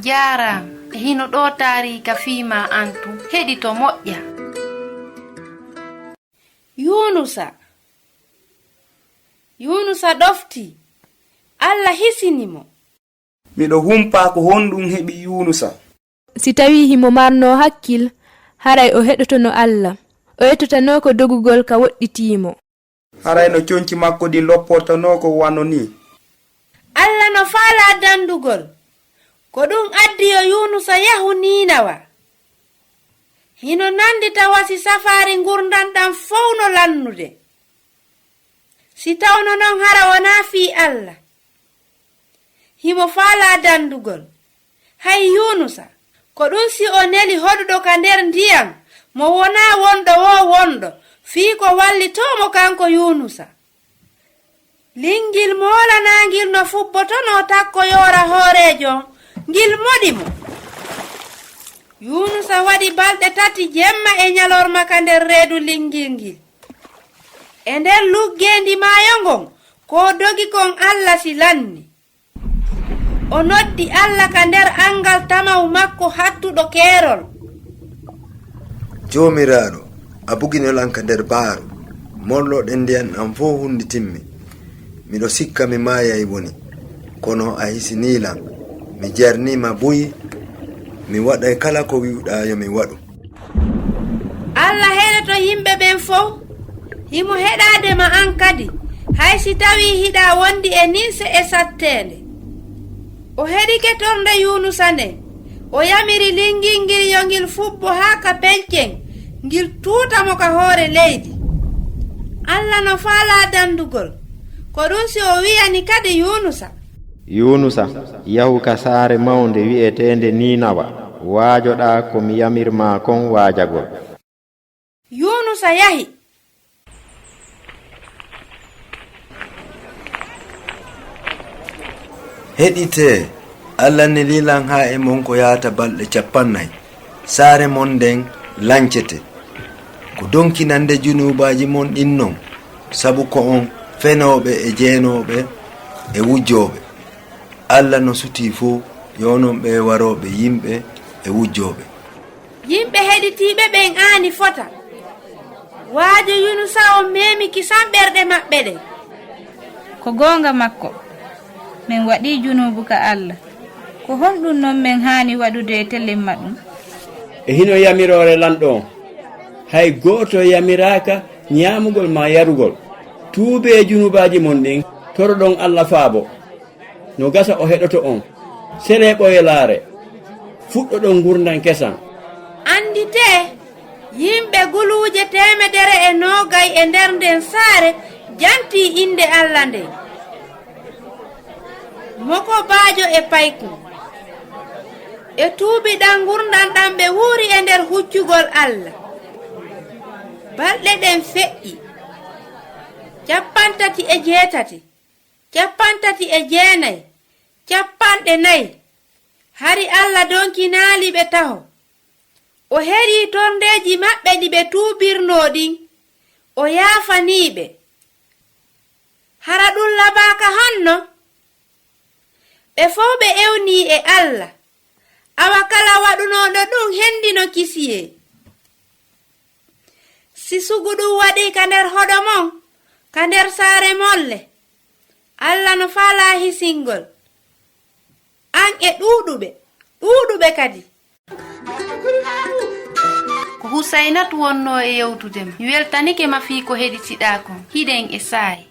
Jara hino ɗo taarika fiima antu heɗi to moƴƴa. Yunusa ɗofti. Allah hisinimo. Miɗo humpa ko honɗum heɓi Yunusa. Si tawi himo marno hakkil, haray o heɗotono Allah. O yettotano ko dogugol ka woɗɗitimo. Haray no conci makko ɗin lopportano ko wano ni. Allah no faala dandugol. Ko ɗum addi yo Yunusa yahu Ninawa. Hino nandi tawasi safari ngurdan ɗam fowno lannude. Si tawno non hara wona fi Allah. Himo faala dandugol. Hay Yunusa, ko ɗum si o neli hoɗuɗo ka nder ndiyam mo wona wonɗo wo wonɗo fii ko wallitomo kanko Yunusa. Lingil molanangil no fubbotono takko yora hoorejo ngil moɗi mo. Yunusa waɗi balɗe 3 jemma e nyalorma ka nder reedu lingil ngil. E nder luggendi maayo ngon ko dogi kon Allah si lanni. O noddi Allah ka nder angal tamaw makko hattuɗo keerol. Jomiraɗo, a buginol an ka nder baaru, molloɗen ndiyan an fo hundi timmi. Miɗo sikka mi maayay woni, kono a hisinilam. Mi jarnima buyi, mi waɗay kala ko wiwɗa yo mi waɗu. Allah heɗoto yimɓe ɓen fof, himo heɗadema an kadi, hay si tawi hiɗa wondi e ninse e sattende. O heɗike torde Yunusa nde, o yamiri lingil ngil yo ngil fubbo haa ka pelcen, ngil tuutamo ka hoore leydi. Allah no faala dandugol, ko ɗum si o wiyani kadi Yunusa, yahu ka saare mawnde wi'etende Ninawa, waajoɗa ko mi yamirma kon waajagol. Yunusa yahi. Heɗite, Allah ne lilan ha e mon ko yahata balɗe 40. Saare mon nden lancete. Ko donkinande junubaji mon ɗin non, sabu ko on fenoɓe e jeenoɓe e wujjoɓe. Allah no suti fuu yonon ɓe waroɓe yimɓe e wujjoɓe. Yimɓe heɗitiɓe ɓen aani fota. Waajo Yunusa o memi kisan ɓerɗe maɓɓe ɗe. Ko gonga makko, min waɗi junubu ka Allah. Ko honɗum non min haani waɗude e telemma ɗum. E hino yamirore lanɗo, hay goto yamiraka ñamugol ma yarugol. Tuube e junubaji mon ɗin, toroɗon Allah faabo. No gasa o heɗoto on, sele ɓoye laare, fuɗɗoɗon gurdan kesan. Andite, yimɓe guluuje 190 e nder nden saare janti inde Allah nde. Moko baajo e payku. E tuubi ɗan gurdan ɗan ɓe wuuri e nder huccugol Allah. Balɗe ɗen feƴƴi. 38, 39, 40. Hari Allah donki naali ɓe taho. O heri torndeji maɓɓe ɗi ɓe tuubirno ɗin. O yaafaniɓe. Hara ɗum labaka hanno. Ɓe fof ɓe ewni e Allah. Awa kala waɗunoɗo ɗum hendino kisiye. Si sugu ɗum waɗi ka nder hoɗo mon, ka nder saare molle. Allah no faala hisingol. An e ɗuuɗuɓe kadi. Ko Husainatu wonno e yewtudema. Mi weltanike ma fii ko heɗitiɗa kon. Hiɗen e saayi.